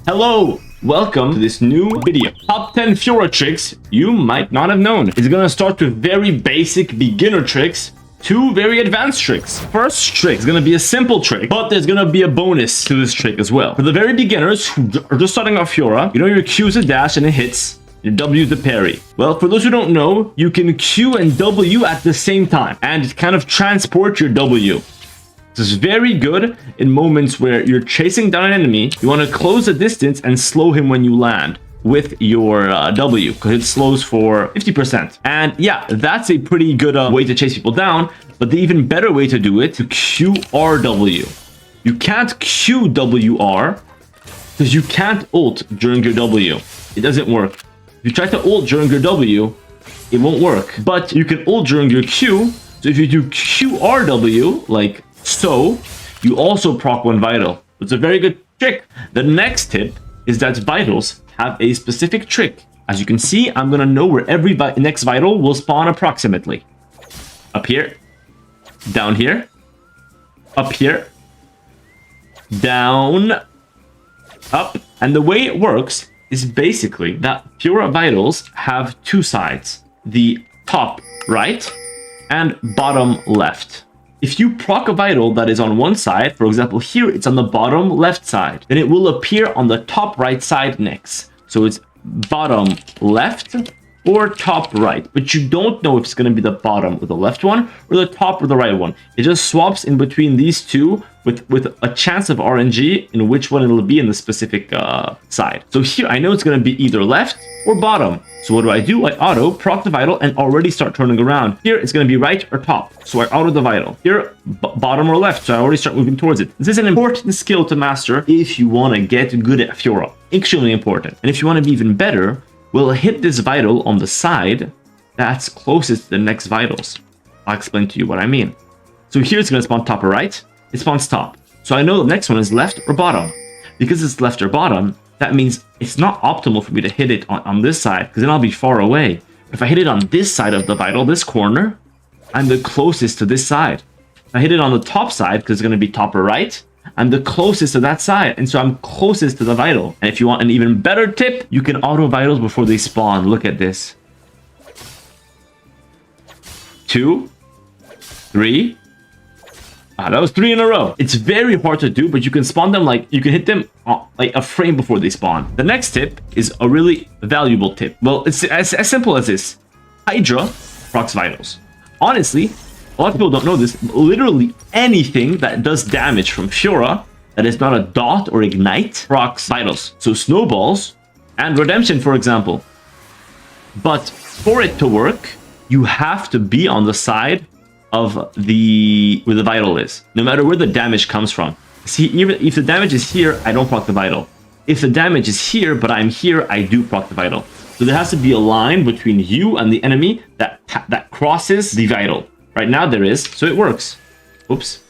Hello, welcome to this new video. Top 10 Fiora tricks you might not have known. It's gonna start with very basic beginner tricks to very advanced tricks. First trick is gonna be a simple trick, but there's gonna be a bonus to this trick as well. For the very beginners who are just starting off Fiora, you know your Q is a dash and it hits. Your W is the parry. Well, for those who don't know, you can Q and W at the same time and kind of transport your W. This is very good in moments where you're chasing down an enemy. You want to close the distance and slow him when you land with your W, because it slows for 50%. And yeah, that's a pretty good way to chase people down. But the even better way to do it, to QRW. You can't QWR because you can't ult during your W. It doesn't work. If you try to ult during your W, it won't work. But you can ult during your Q. So if you do QRW, like so, you also proc one vital. It's a very good trick. The next tip is that vitals have a specific trick. As you can see, I'm gonna know where every next vital will spawn approximately. Up here, down here, up here, down, up. And the way it works is basically that Fiora vitals have two sides, the top right and bottom left. If you proc a vital that is on one side, for example, here it's on the bottom left side, then it will appear on the top right side next. So it's bottom left or top right, but you don't know if it's going to be the bottom or the left one or the top or the right one. It just swaps in between these two with a chance of RNG in which one it'll be in the specific side. So here I know it's going to be either left or bottom. So what do? I auto proc the vital and already start turning around. Here it's going to be right or top. So I auto the vital. Here bottom or left. So I already start moving towards it. This is an important skill to master if you want to get good at Fiora. Extremely important. And if you want to be even better, we'll hit this vital on the side that's closest to the next vitals. I'll explain to you what I mean. So here it's going to spawn top or right. It spawns top. So I know the next one is left or bottom. Because it's left or bottom, that means it's not optimal for me to hit it on this side, because then I'll be far away. If I hit it on this side of the vital, this corner, I'm the closest to this side. If I hit it on the top side, because it's going to be top or right, I'm the closest to that side, and so I'm closest to the vital. And if you want an even better tip, you can auto vitals before they spawn. Look at this. 2, 3. That was 3 in a row. It's very hard to do, but you can spawn them you can hit them like a frame before they spawn. The next tip is a really valuable tip. Well, it's as simple as this. Hydra procs vitals. Honestly, a lot of people don't know this. Literally anything that does damage from Fiora that is not a dot or ignite procs vitals. So snowballs and redemption, for example. But for it to work, you have to be on the side of where the vital is, no matter where the damage comes from. See, even if the damage is here, I don't proc the vital. If the damage is here, but I'm here, I do proc the vital. So there has to be a line between you and the enemy that crosses the vital. Right now there is, so it works. Oops.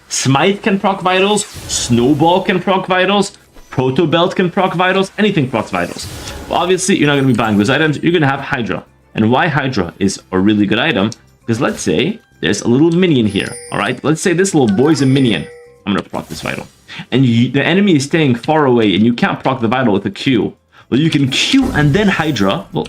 Smite can proc vitals, Snowball can proc vitals, Proto Belt can proc vitals, anything procs vitals. Well, obviously, you're not going to be buying those items. You're going to have Hydra. And why Hydra is a really good item? Because let's say there's a little minion here, all right? Let's say this little boy's a minion. I'm going to proc this vital. And the enemy is staying far away, and you can't proc the vital with a Q. Well, you can Q and then Hydra. Well,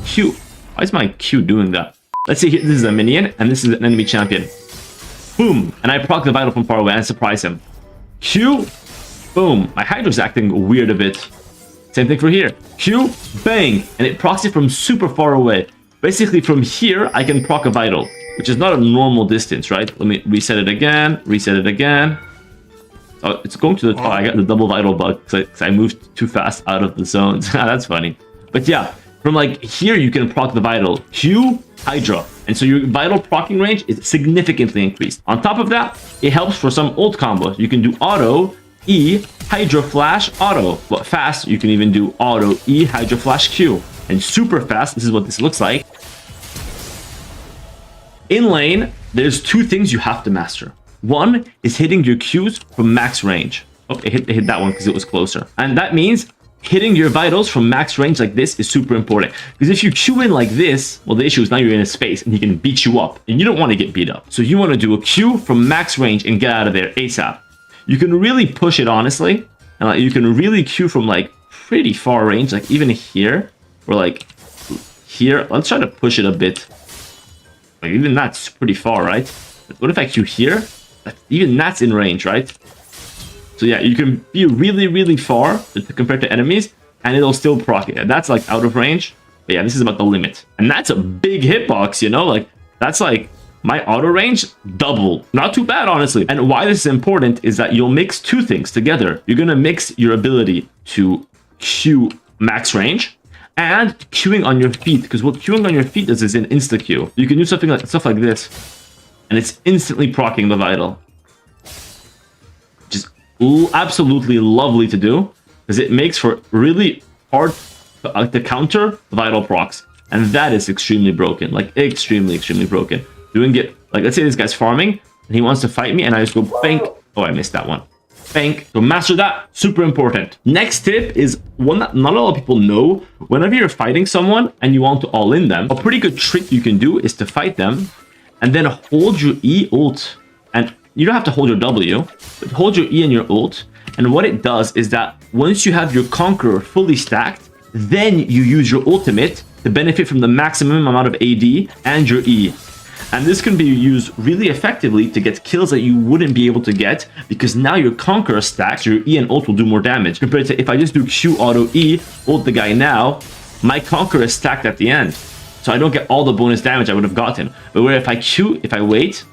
Q. Why is my Q doing that? Let's say this is a minion, and this is an enemy champion. Boom. And I proc the vital from far away and surprise him. Q. Boom. My Hydra's acting weird a bit. Same thing for here. Q. Bang. And it procs it from super far away. Basically, from here, I can proc a vital, which is not a normal distance, right? Let me reset it again. Reset it again. Oh, it's going to the top. I got the double vital bug because I moved too fast out of the zones. That's funny. But yeah, from like here, you can proc the vital. Q, Hydra. And so your vital procking range is significantly increased. On top of that, it helps for some ult combos. You can do auto, E, Hydra Flash, auto. But fast, you can even do auto, E, Hydra Flash, Q. And super fast, this is what this looks like. In lane, there's two things you have to master. One is hitting your Qs from max range. Oh, it hit that one because it was closer. And that means hitting your vitals from max range like this is super important. Because if you Q in like this, well, the issue is now you're in a space and he can beat you up. And you don't want to get beat up. So you want to do a Q from max range and get out of there ASAP. You can really push it, honestly, And like, you can really Q from like pretty far range, like even here, or like here. Let's try to push it a bit. Like even that's pretty far, right? But what if I Q here? Even that's in range, right? So yeah, you can be really, really far compared to enemies, and it'll still proc it. That's like out of range. But yeah, this is about the limit. And that's a big hitbox, you know? Like, that's like my auto range double. Not too bad, honestly. And why this is important is that you'll mix two things together. You're gonna mix your ability to Q max range and queuing on your feet, because what queuing on your feet does is an insta queue. You can do stuff like this, and it's instantly proccing the vital. Which is absolutely lovely to do, because it makes for really hard to counter vital procs, and that is extremely broken. Like extremely broken. Doing it like, let's say this guy's farming and he wants to fight me, and I just go bank. Oh, I missed that one. Bank. So master that. Super important. Next tip is one that not a lot of people know. Whenever you're fighting someone and you want to all in them, a pretty good trick you can do is to fight them and then hold your E ult. And you don't have to hold your W, but hold your E and your ult. And what it does is that once you have your Conqueror fully stacked, then you use your ultimate to benefit from the maximum amount of AD and your E. And this can be used really effectively to get kills that you wouldn't be able to get, because now your Conqueror stacks, your E and ult will do more damage. Compared to if I just do Q auto E, ult the guy now, my Conqueror is stacked at the end. So I don't get all the bonus damage I would have gotten. But where if I wait,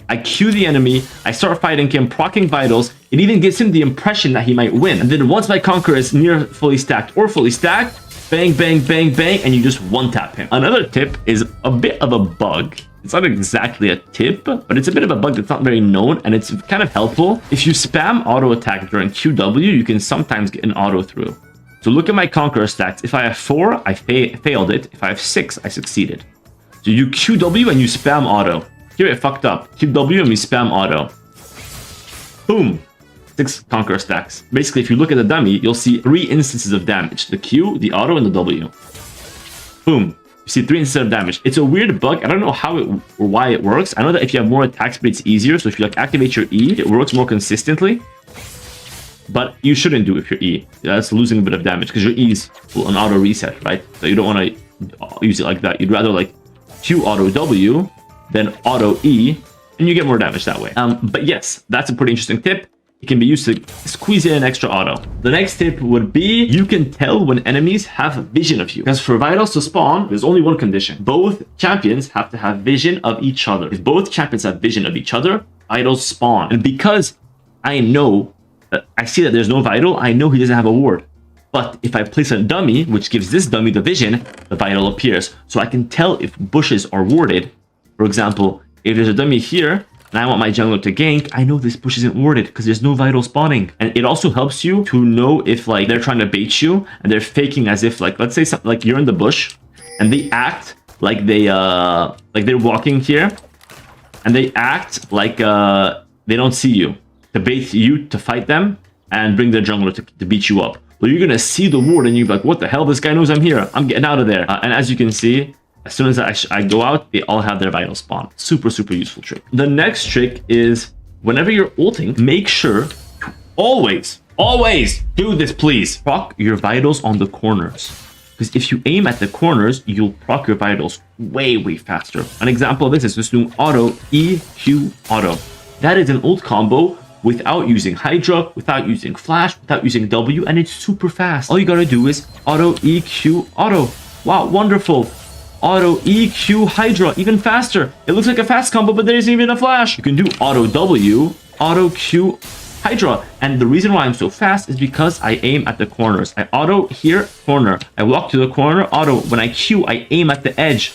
I Q the enemy, I start fighting him, proccing vitals, it even gives him the impression that he might win. And then once my Conqueror is near fully stacked or fully stacked, bang, bang, bang, bang, and you just one-tap him. Another tip is a bit of a bug. It's not exactly a tip, but it's a bit of a bug that's not very known, and it's kind of helpful. If you spam auto attack during QW, you can sometimes get an auto through. So look at my Conqueror stats. If I have 4, I failed it. If I have 6, I succeeded. So you QW and you spam auto. Here it fucked up. QW and we spam auto. Boom. 6 Conqueror stacks. Basically, if you look at the dummy, you'll see 3 instances of damage. The Q, the auto, and the W. Boom. You see 3 instances of damage. It's a weird bug. I don't know how it or why it works. I know that if you have more attack speed, it's easier. So if you like activate your E, it works more consistently. But you shouldn't do it with your E. That's losing a bit of damage because your E is an auto reset, right? So you don't want to use it like that. You'd rather like Q auto W, then auto E, and you get more damage that way. But yes, that's a pretty interesting tip. It can be used to squeeze in an extra auto. The next tip would be, you can tell when enemies have vision of you. Because for vitals to spawn, there's only one condition. Both champions have to have vision of each other. If both champions have vision of each other, vitals spawn. And because I know that I see that there's no vital, I know he doesn't have a ward. But if I place a dummy, which gives this dummy the vision, the vital appears. So I can tell if bushes are warded. For example, if there's a dummy here, and I want my jungler to gank, I know this bush isn't warded because there's no vital spawning. And it also helps you to know if like they're trying to bait you and they're faking as if like, let's say something like you're in the bush and they act like they're walking here and they act like they don't see you, to bait you to fight them and bring their jungler to beat you up. Well, you're gonna see the ward and you're like, what the hell? This guy knows I'm here. I'm getting out of there. And as you can see, as soon as I go out, they all have their vital spawn. Super, super useful trick. The next trick is whenever you're ulting, make sure to always do this, please. Proc your vitals on the corners. Because if you aim at the corners, you'll proc your vitals way, way faster. An example of this is just doing auto EQ auto. That is an ult combo without using Hydra, without using Flash, without using W, and it's super fast. All you gotta do is auto EQ auto. Wow, wonderful. Auto EQ Hydra, even faster. It looks like a fast combo, but there isn't even a flash. You can do auto W, auto Q Hydra. And the reason why I'm so fast is because I aim at the corners. I auto here, corner. I walk to the corner, auto. When I Q, I aim at the edge.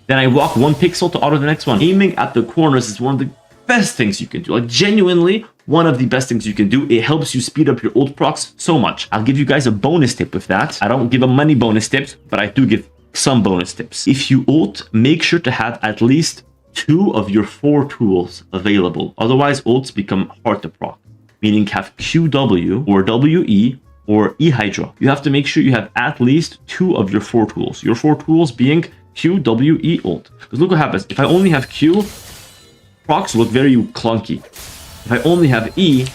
Then I walk 1 pixel to auto the next one. Aiming at the corners is one of the best things you can do. Like genuinely, one of the best things you can do. It helps you speed up your ult procs so much. I'll give you guys a bonus tip with that. I don't give a money bonus tips, but I do give some bonus tips. If you ult, make sure to have at least 2 of your 4 tools available. Otherwise, ults become hard to proc. Meaning have QW or WE or E Hydra. You have to make sure you have at least 2 of your 4 tools. Your 4 tools being Q, W, E, ult. Because look what happens. If I only have Q, procs look very clunky. If I only have E,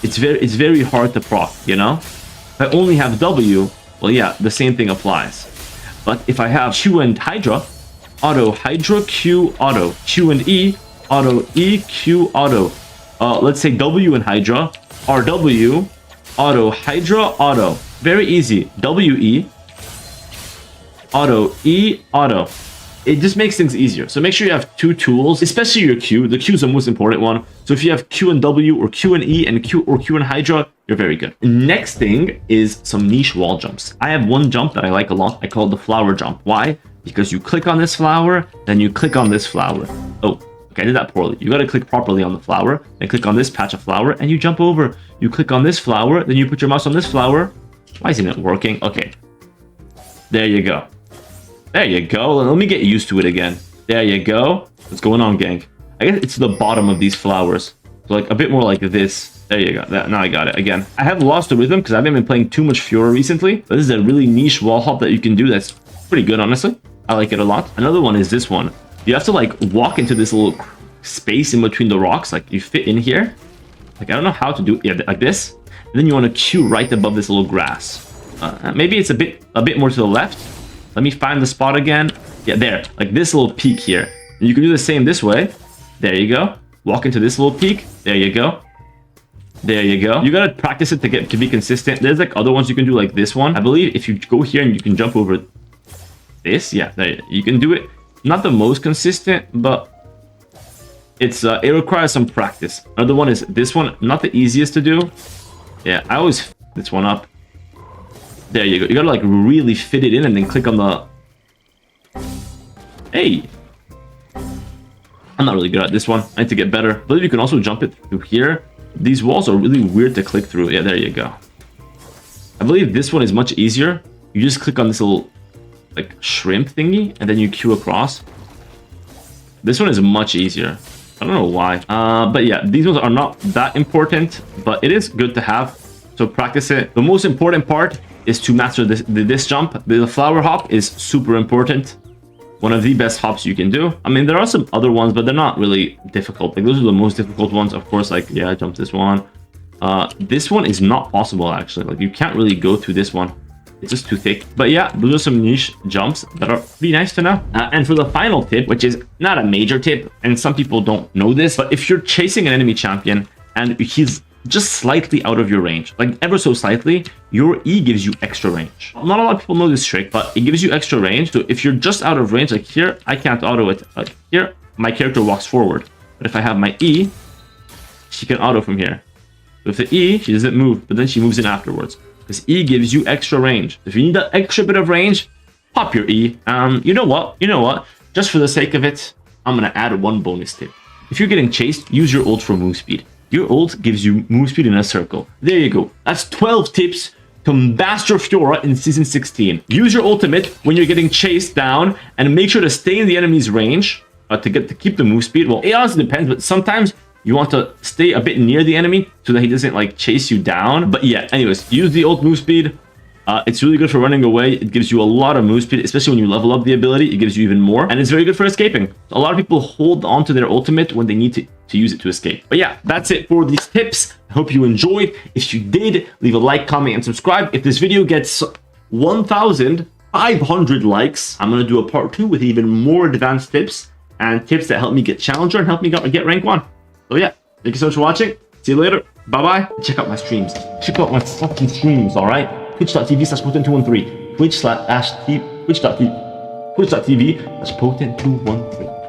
it's very hard to proc, you know? If I only have W, well, yeah, the same thing applies. But if I have Q and Hydra, auto, Hydra, Q, auto, Q and E, auto, E, Q, auto. Let's say W and Hydra, RW, auto, Hydra, auto. Very easy. WE, auto, E, auto. It just makes things easier. So make sure you have two tools, especially your Q. The Q is the most important one. So if you have Q and W or Q and E and Q and Hydra, you're very good. Next thing is some niche wall jumps. I have one jump that I like a lot. I call it the flower jump. Why? Because you click on this flower, then you click on this flower. Oh, okay, I did that poorly. You got to click properly on the flower, then click on this patch of flower, and you jump over. You click on this flower, then you put your mouse on this flower. Why isn't it working? Okay. There you go. There you go. Let me get used to it again. There you go. What's going on, gang? I guess it's the bottom of these flowers. So like a bit more like this. There you go. Now I got it. Again, I have lost the rhythm because I haven't been playing too much Fiora recently. But this is a really niche wall hop that you can do that's pretty good, honestly. I like it a lot. Another one is this one. You have to like walk into this little space in between the rocks. Like you fit in here. Like I don't know how to do it. Yeah, like this. And then you want to queue right above this little grass. Maybe it's a bit more to the left. Let me find the spot again. Yeah, there. Like this little peak here. And you can do the same this way. There you go. Walk into this little peak. There you go. There you go. You gotta practice it to be consistent. There's like other ones you can do like this one. I believe if you go here and you can jump over this. Yeah, there you can do it. Not the most consistent, but it's it requires some practice. Another one is this one. Not the easiest to do. Yeah, I always f this one up. There you go. You gotta like really fit it in and then click on the... Hey! I'm not really good at this one. I need to get better. I believe you can also jump it through here. These walls are really weird to click through. Yeah, there you go. I believe this one is much easier. You just click on this little like shrimp thingy and then you queue across. This one is much easier. I don't know why. But yeah, these ones are not that important, but it is good to have. So practice it. The most important part is to master this jump. The flower hop is super important. One of the best hops you can do. I mean, there are some other ones, but they're not really difficult. Like those are the most difficult ones, of course. Like, yeah, jump this one. This one is not possible, actually. Like, you can't really go through this one. It's just too thick. But yeah, those are some niche jumps that are pretty nice to know. And for the final tip, which is not a major tip, and some people don't know this, but if you're chasing an enemy champion and he's just slightly out of your range, like ever so slightly, your E gives you extra range. Not a lot of people know this trick, but it gives you extra range. So if you're just out of range, like here, I can't auto it. Like here, my character walks forward. But if I have my E, she can auto from here. With the E, she doesn't move, but then she moves in afterwards. Because E gives you extra range. If you need that extra bit of range, pop your E. You know what? Just for the sake of it, I'm gonna add one bonus tip. If you're getting chased, use your ult for move speed. Your ult gives you move speed in a circle. There you go. That's 12 tips to master Fiora in Season 16. Use your ultimate when you're getting chased down and make sure to stay in the enemy's range to keep the move speed. Well, it honestly depends, but sometimes you want to stay a bit near the enemy so that he doesn't like chase you down. But yeah, anyways, use the ult move speed. It's really good for running away. It gives you a lot of move speed, especially when you level up the ability. It gives you even more, and it's very good for escaping. A lot of people hold on to their ultimate when they need to use it to escape. But yeah, that's it for these tips. I hope you enjoyed. If you did, leave a like, comment, and subscribe. If this video gets 1,500 likes, I'm gonna do a part 2 with even more advanced tips and tips that help me get challenger and help me get rank 1. So yeah, thank you so much for watching. See you later. Bye-bye. Check out my streams. Check out my fucking streams, all right? Twitch.tv/Potent213. Twitch.tv/Potent213.